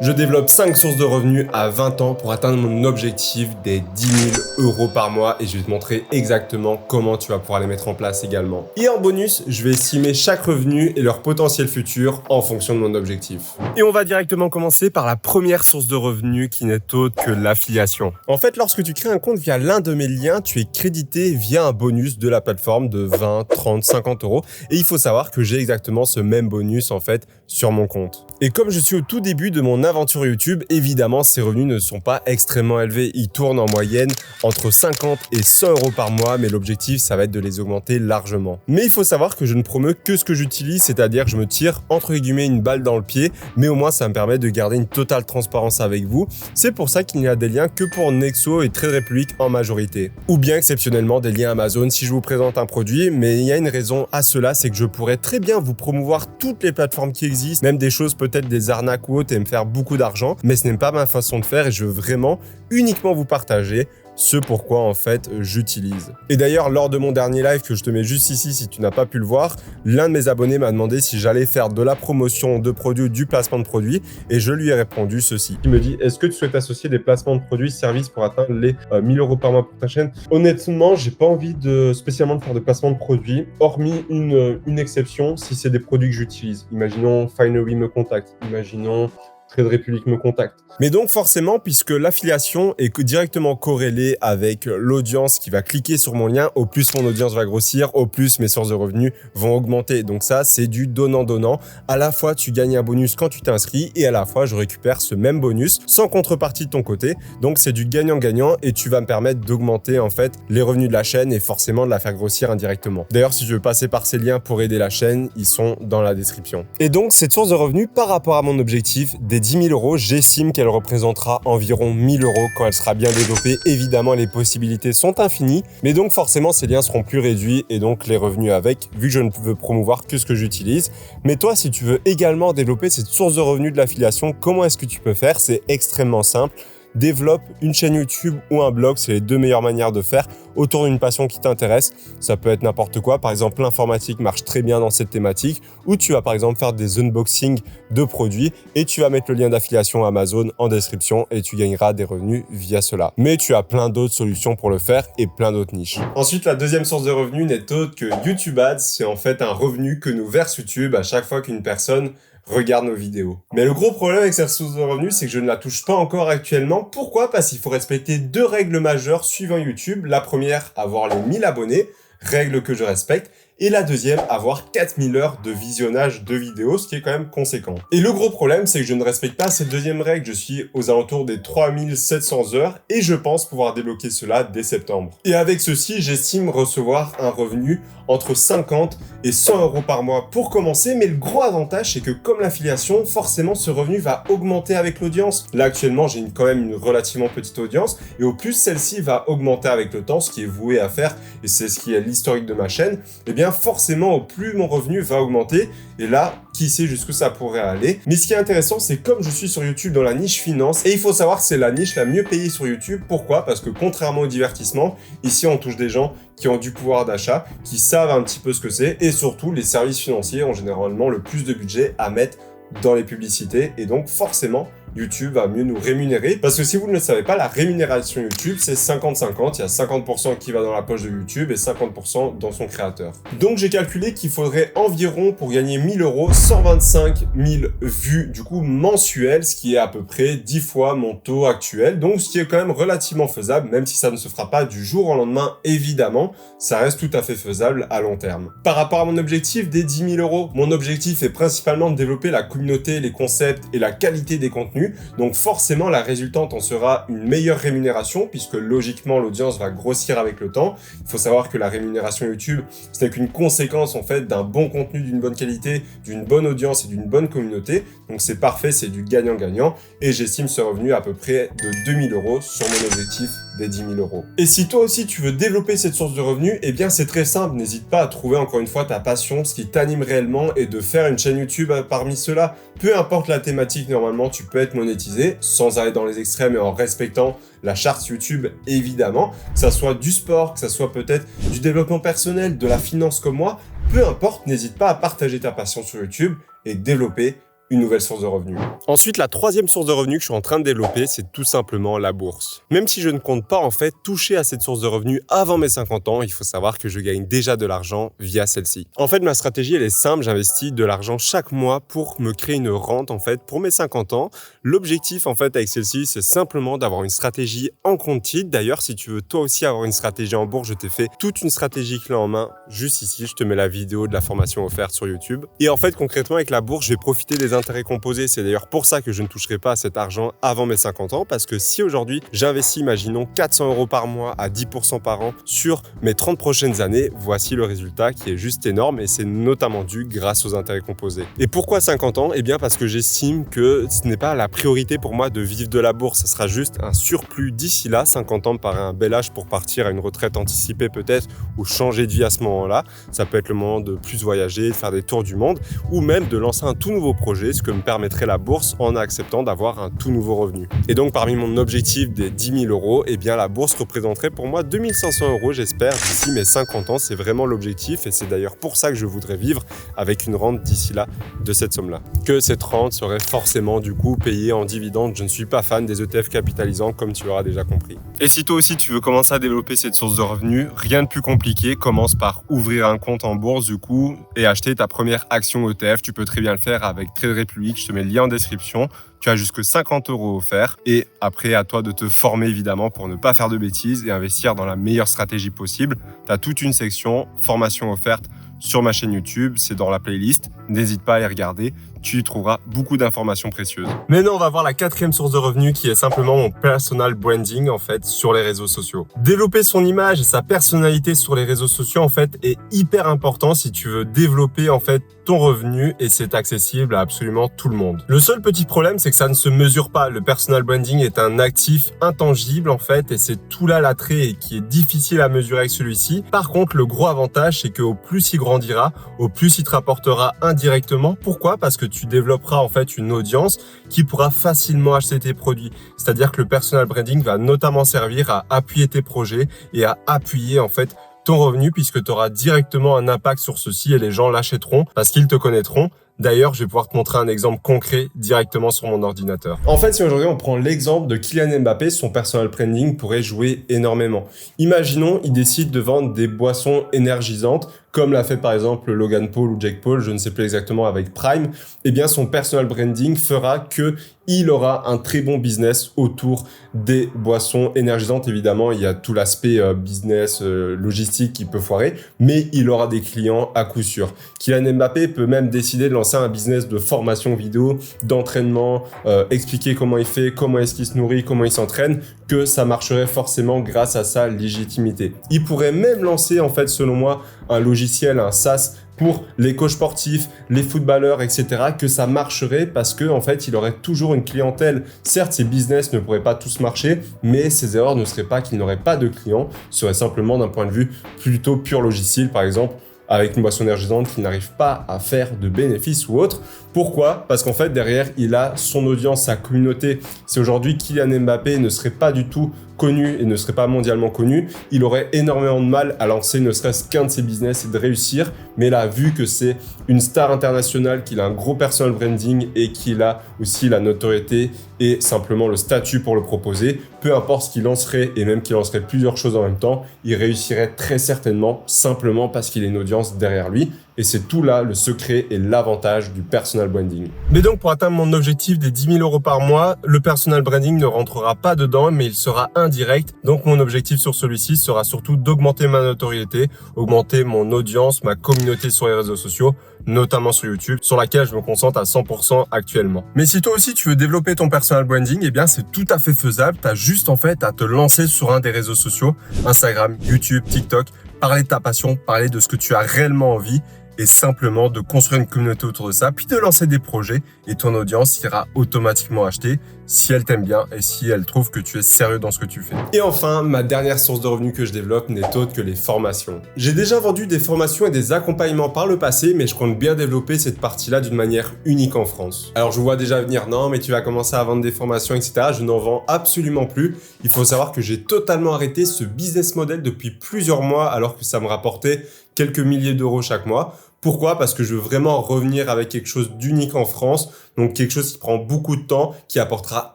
Je développe 5 sources de revenus à 20 ans pour atteindre mon objectif des 10 000 € par mois et je vais te montrer exactement comment tu vas pouvoir les mettre en place également. Et en bonus, je vais estimer chaque revenu et leur potentiel futur en fonction de mon objectif. Et on va directement commencer par la première source de revenus qui n'est autre que l'affiliation. En fait, lorsque tu crées un compte via l'un de mes liens, tu es crédité via un bonus de la plateforme de 20, 30, 50 € et il faut savoir que j'ai exactement ce même bonus en fait sur mon compte. Et comme je suis au tout début de mon aventure YouTube, évidemment, ces revenus ne sont pas extrêmement élevés. Ils tournent en moyenne entre 50 et 100 € par mois, mais l'objectif, ça va être de les augmenter largement. Mais il faut savoir que je ne promeux que ce que j'utilise, c'est-à-dire que je me tire entre guillemets une balle dans le pied, mais au moins ça me permet de garder une totale transparence avec vous. C'est pour ça qu'il n'y a des liens que pour Nexo et Trade Republic en majorité. Ou bien exceptionnellement des liens Amazon si je vous présente un produit, mais il y a une raison à cela, c'est que je pourrais très bien vous promouvoir toutes les plateformes qui existent, même des choses peut-être des arnaques ou autres et me faire beaucoup d'argent, mais ce n'est pas ma façon de faire et je veux vraiment uniquement vous partager ce pourquoi en fait j'utilise. Et d'ailleurs, lors de mon dernier live que je te mets juste ici si tu n'as pas pu le voir, l'un de mes abonnés m'a demandé si j'allais faire de la promotion de produits ou du placement de produits et je lui ai répondu ceci. Il me dit, est-ce que tu souhaites associer des placements de produits, services pour atteindre les 1000 € par mois pour ta chaîne? Honnêtement, j'ai pas envie de spécialement de faire de placement de produits, hormis une exception si c'est des produits que j'utilise. Imaginons Finery me contacte, imaginons Trade Republic me contacte. Mais donc forcément, puisque l'affiliation est directement corrélée avec l'audience qui va cliquer sur mon lien, au plus mon audience va grossir, au plus mes sources de revenus vont augmenter. Donc ça, c'est du donnant-donnant. À la fois, tu gagnes un bonus quand tu t'inscris et à la fois, je récupère ce même bonus sans contrepartie de ton côté. Donc c'est du gagnant-gagnant et tu vas me permettre d'augmenter en fait les revenus de la chaîne et forcément de la faire grossir indirectement. D'ailleurs, si tu veux passer par ces liens pour aider la chaîne, ils sont dans la description. Et donc, cette source de revenus par rapport à mon objectif des 10 000 €, j'estime qu'elle représentera environ 1000 € quand elle sera bien développée. Évidemment, les possibilités sont infinies, mais donc forcément, ces liens seront plus réduits et donc les revenus avec, vu que je ne veux promouvoir que ce que j'utilise. Mais toi, si tu veux également développer cette source de revenus de l'affiliation, comment est-ce que tu peux faire? C'est extrêmement simple. Développe une chaîne YouTube ou un blog, c'est les deux meilleures manières de faire autour d'une passion qui t'intéresse. Ça peut être n'importe quoi, par exemple l'informatique marche très bien dans cette thématique, ou tu vas par exemple faire des unboxings de produits et tu vas mettre le lien d'affiliation Amazon en description et tu gagneras des revenus via cela. Mais tu as plein d'autres solutions pour le faire et plein d'autres niches. Ensuite, la deuxième source de revenus n'est autre que YouTube Ads. C'est en fait un revenu que nous verse YouTube à chaque fois qu'une personne regarde nos vidéos. Mais le gros problème avec cette source de revenus, c'est que je ne la touche pas encore actuellement. Pourquoi? Parce qu'il faut respecter deux règles majeures suivant YouTube. La première, avoir les 1000 abonnés, règle que je respecte. Et la deuxième, avoir 4000 heures de visionnage de vidéos, ce qui est quand même conséquent. Et le gros problème, c'est que je ne respecte pas cette deuxième règle. Je suis aux alentours des 3700 heures et je pense pouvoir débloquer cela dès septembre. Et avec ceci, j'estime recevoir un revenu entre 50 et 100 € par mois pour commencer. Mais le gros avantage, c'est que comme l'affiliation, forcément, ce revenu va augmenter avec l'audience. Là, actuellement, j'ai quand même une relativement petite audience et au plus, celle-ci va augmenter avec le temps, ce qui est voué à faire et c'est ce qui est l'historique de ma chaîne. Et bien, forcément, au plus mon revenu va augmenter. Et là, qui sait jusqu'où ça pourrait aller. Mais ce qui est intéressant, c'est comme je suis sur YouTube dans la niche finance, et il faut savoir que c'est la niche la mieux payée sur YouTube. Pourquoi? Parce que contrairement au divertissement, ici, on touche des gens qui ont du pouvoir d'achat, qui savent un petit peu ce que c'est, et surtout, les services financiers ont généralement le plus de budget à mettre dans les publicités, et donc forcément, YouTube va mieux nous rémunérer. Parce que si vous ne le savez pas, la rémunération YouTube, c'est 50-50. Il y a 50% qui va dans la poche de YouTube et 50% dans son créateur. Donc, j'ai calculé qu'il faudrait environ, pour gagner 1000 €, 125 000 vues, du coup, mensuelles, ce qui est à peu près 10 fois mon taux actuel. Donc, ce qui est quand même relativement faisable, même si ça ne se fera pas du jour au lendemain, évidemment, ça reste tout à fait faisable à long terme. Par rapport à mon objectif des 10 000 €, mon objectif est principalement de développer la communauté, les concepts et la qualité des contenus. Donc forcément, la résultante en sera une meilleure rémunération puisque logiquement, l'audience va grossir avec le temps. Il faut savoir que la rémunération YouTube, ce n'est qu'une conséquence en fait d'un bon contenu, d'une bonne qualité, d'une bonne audience et d'une bonne communauté. Donc c'est parfait, c'est du gagnant-gagnant et j'estime ce revenu à peu près de 2000 € sur mon objectif des 10 000 €. Et si toi aussi tu veux développer cette source de revenus, eh bien c'est très simple, n'hésite pas à trouver encore une fois ta passion, ce qui t'anime réellement et de faire une chaîne YouTube parmi ceux-là. Peu importe la thématique, normalement tu peux être monétisé sans aller dans les extrêmes et en respectant la charte YouTube évidemment, que ça soit du sport, que ça soit peut-être du développement personnel, de la finance comme moi, peu importe, n'hésite pas à partager ta passion sur YouTube et développer une nouvelle source de revenus. Ensuite, la troisième source de revenus que je suis en train de développer, c'est tout simplement la bourse. Même si je ne compte pas en fait toucher à cette source de revenus avant mes 50 ans, il faut savoir que je gagne déjà de l'argent via celle-ci. En fait, ma stratégie, elle est simple, j'investis de l'argent chaque mois pour me créer une rente en fait pour mes 50 ans. L'objectif en fait avec celle-ci, c'est simplement d'avoir une stratégie en compte titre. D'ailleurs, si tu veux toi aussi avoir une stratégie en bourse, je t'ai fait toute une stratégie clé en main juste ici. Je te mets la vidéo de la formation offerte sur YouTube. Et en fait, concrètement, avec la bourse, je vais profiter des intérêts composés. C'est d'ailleurs pour ça que je ne toucherai pas à cet argent avant mes 50 ans, parce que si aujourd'hui, j'investis, imaginons, 400 € par mois à 10% par an sur mes 30 prochaines années, voici le résultat qui est juste énorme et c'est notamment dû grâce aux intérêts composés. Et pourquoi 50 ans? Eh bien, parce que j'estime que ce n'est pas la priorité pour moi de vivre de la bourse. Ça sera juste un surplus d'ici là. 50 ans me paraît un bel âge pour partir à une retraite anticipée peut-être ou changer de vie à ce moment-là. Ça peut être le moment de plus voyager, de faire des tours du monde ou même de lancer un tout nouveau projet, ce que me permettrait la bourse en acceptant d'avoir un tout nouveau revenu. Et donc parmi mon objectif des 10 000 €, eh bien la bourse représenterait pour moi 2 500 € j'espère d'ici mes 50 ans. C'est vraiment l'objectif et c'est d'ailleurs pour ça que je voudrais vivre avec une rente d'ici là de cette somme-là. Que cette rente serait forcément du coup payée en dividendes. Je ne suis pas fan des ETF capitalisants comme tu l'auras déjà compris. Et si toi aussi tu veux commencer à développer cette source de revenus, rien de plus compliqué, commence par ouvrir un compte en bourse du coup et acheter ta première action ETF. Tu peux très bien le faire avec Trade Republic, je te mets le lien en description. Tu as jusque 50 € offerts et après à toi de te former évidemment pour ne pas faire de bêtises et investir dans la meilleure stratégie possible. Tu as toute une section formation offerte sur ma chaîne YouTube, c'est dans la playlist. N'hésite pas à y regarder, tu y trouveras beaucoup d'informations précieuses. Maintenant, on va voir la quatrième source de revenus qui est simplement mon personal branding en fait sur les réseaux sociaux. Développer son image et sa personnalité sur les réseaux sociaux en fait est hyper important si tu veux développer en fait ton revenu et c'est accessible à absolument tout le monde. Le seul petit problème, c'est que ça ne se mesure pas. Le personal branding est un actif intangible en fait et c'est tout là l'attrait et qui est difficile à mesurer avec celui-ci. Par contre, le gros avantage, c'est qu'au plus il grandira, au plus il te rapportera indirectement. Pourquoi? Parce que tu développeras en fait une audience qui pourra facilement acheter tes produits. C'est-à-dire que le personal branding va notamment servir à appuyer tes projets et à appuyer en fait ton revenu puisque tu auras directement un impact sur ceci et les gens l'achèteront parce qu'ils te connaîtront. D'ailleurs, je vais pouvoir te montrer un exemple concret directement sur mon ordinateur. En fait, si aujourd'hui on prend l'exemple de Kylian Mbappé, son personal branding pourrait jouer énormément. Imaginons, il décide de vendre des boissons énergisantes, comme l'a fait par exemple Logan Paul ou Jake Paul, je ne sais plus exactement avec Prime. Eh bien, son personal branding fera que il aura un très bon business autour des boissons énergisantes. Évidemment, il y a tout l'aspect business, logistique qui peut foirer, mais il aura des clients à coup sûr. Kylian Mbappé peut même décider de lancer un business de formation vidéo, d'entraînement, expliquer comment il fait, comment est-ce qu'il se nourrit, comment il s'entraîne, que ça marcherait forcément grâce à sa légitimité. Il pourrait même lancer, en fait, selon moi, un logiciel, un SaaS pour les coachs sportifs, les footballeurs, etc., que ça marcherait parce que en fait, il aurait toujours une clientèle. Certes, ses business ne pourraient pas tous marcher, mais ses erreurs ne seraient pas qu'il n'aurait pas de clients, ce serait simplement d'un point de vue plutôt pur logiciel, par exemple, avec une boisson énergisante qui n'arrive pas à faire de bénéfices ou autre. Pourquoi? Parce qu'en fait, derrière, il a son audience, sa communauté. Si aujourd'hui, Kylian Mbappé ne serait pas du tout connu et ne serait pas mondialement connu, il aurait énormément de mal à lancer ne serait-ce qu'un de ses business et de réussir. Mais là, vu que c'est une star internationale, qu'il a un gros personal branding et qu'il a aussi la notoriété et simplement le statut pour le proposer, peu importe ce qu'il lancerait et même qu'il lancerait plusieurs choses en même temps, il réussirait très certainement simplement parce qu'il a une audience derrière lui. Et c'est tout là le secret et l'avantage du personal branding. Mais donc pour atteindre mon objectif des 10 000 € par mois, le personal branding ne rentrera pas dedans, mais il sera indirect. Donc mon objectif sur celui-ci sera surtout d'augmenter ma notoriété, augmenter mon audience, ma communauté sur les réseaux sociaux, notamment sur YouTube, sur laquelle je me concentre à 100% actuellement. Mais si toi aussi tu veux développer ton personal branding, eh bien c'est tout à fait faisable. Tu as juste en fait à te lancer sur un des réseaux sociaux, Instagram, YouTube, TikTok, parler de ta passion, parler de ce que tu as réellement envie et simplement de construire une communauté autour de ça, puis de lancer des projets et ton audience ira automatiquement acheter si elle t'aime bien et si elle trouve que tu es sérieux dans ce que tu fais. Et enfin, ma dernière source de revenus que je développe n'est autre que les formations. J'ai déjà vendu des formations et des accompagnements par le passé, mais je compte bien développer cette partie-là d'une manière unique en France. Alors je vois déjà venir, non mais tu vas commencer à vendre des formations, etc. Je n'en vends absolument plus. Il faut savoir que j'ai totalement arrêté ce business model depuis plusieurs mois alors que ça me rapportait quelques milliers d'euros chaque mois. Pourquoi? Parce que je veux vraiment revenir avec quelque chose d'unique en France, donc quelque chose qui prend beaucoup de temps, qui apportera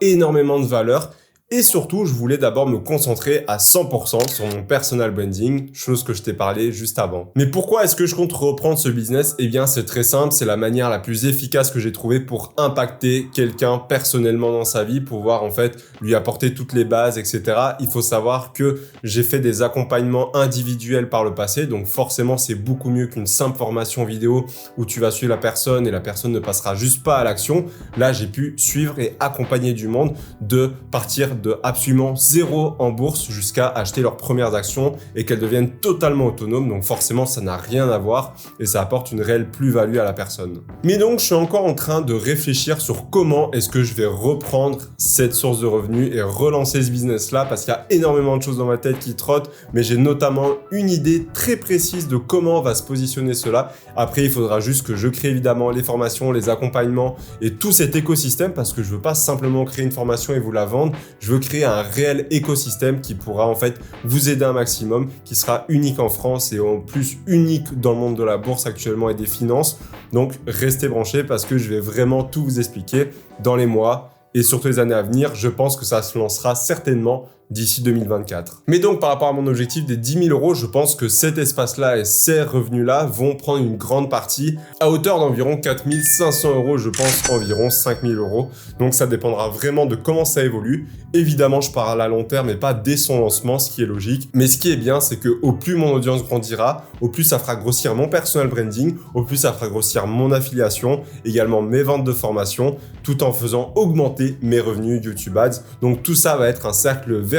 énormément de valeur. Et surtout, je voulais d'abord me concentrer à 100% sur mon personal branding, chose que je t'ai parlé juste avant. Mais pourquoi est-ce que je compte reprendre ce business? Eh bien, c'est très simple, c'est la manière la plus efficace que j'ai trouvée pour impacter quelqu'un personnellement dans sa vie, pouvoir en fait lui apporter toutes les bases, etc. Il faut savoir que j'ai fait des accompagnements individuels par le passé, donc forcément, c'est beaucoup mieux qu'une simple formation vidéo où tu vas suivre la personne et la personne ne passera juste pas à l'action. Là, j'ai pu suivre et accompagner du monde de partir de absolument zéro en bourse jusqu'à acheter leurs premières actions et qu'elles deviennent totalement autonomes. Donc forcément, ça n'a rien à voir et ça apporte une réelle plus-value à la personne. Mais donc, je suis encore en train de réfléchir sur comment est-ce que je vais reprendre cette source de revenus et relancer ce business-là parce qu'il y a énormément de choses dans ma tête qui trottent, mais j'ai notamment une idée très précise de comment va se positionner cela. Après, il faudra juste que je crée évidemment les formations, les accompagnements et tout cet écosystème parce que je veux pas simplement créer une formation et vous la vendre. Je veux créer un réel écosystème qui pourra en fait vous aider un maximum, qui sera unique en France et en plus unique dans le monde de la bourse actuellement et des finances. Donc restez branchés parce que je vais vraiment tout vous expliquer dans les mois et surtout les années à venir. Je pense que ça se lancera certainement d'ici 2024. Mais donc, par rapport à mon objectif des 10 000 euros, je pense que cet espace-là et ces revenus-là vont prendre une grande partie à hauteur d'environ 4 500 euros, je pense environ 5 000 euros. Donc, ça dépendra vraiment de comment ça évolue. Évidemment, je parle à long terme et pas dès son lancement, ce qui est logique. Mais ce qui est bien, c'est que au plus mon audience grandira, au plus ça fera grossir mon personal branding, au plus ça fera grossir mon affiliation, également mes ventes de formation, tout en faisant augmenter mes revenus YouTube Ads. Donc, tout ça va être un cercle vertueux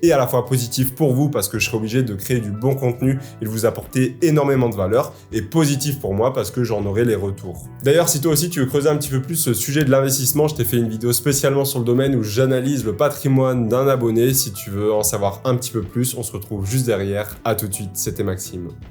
et à la fois positif pour vous parce que je serai obligé de créer du bon contenu et de vous apporter énormément de valeur, et positif pour moi parce que j'en aurai les retours. D'ailleurs, si toi aussi tu veux creuser un petit peu plus ce sujet de l'investissement, je t'ai fait une vidéo spécialement sur le domaine où j'analyse le patrimoine d'un abonné. Si tu veux en savoir un petit peu plus, on se retrouve juste derrière. À tout de suite, c'était Maxime.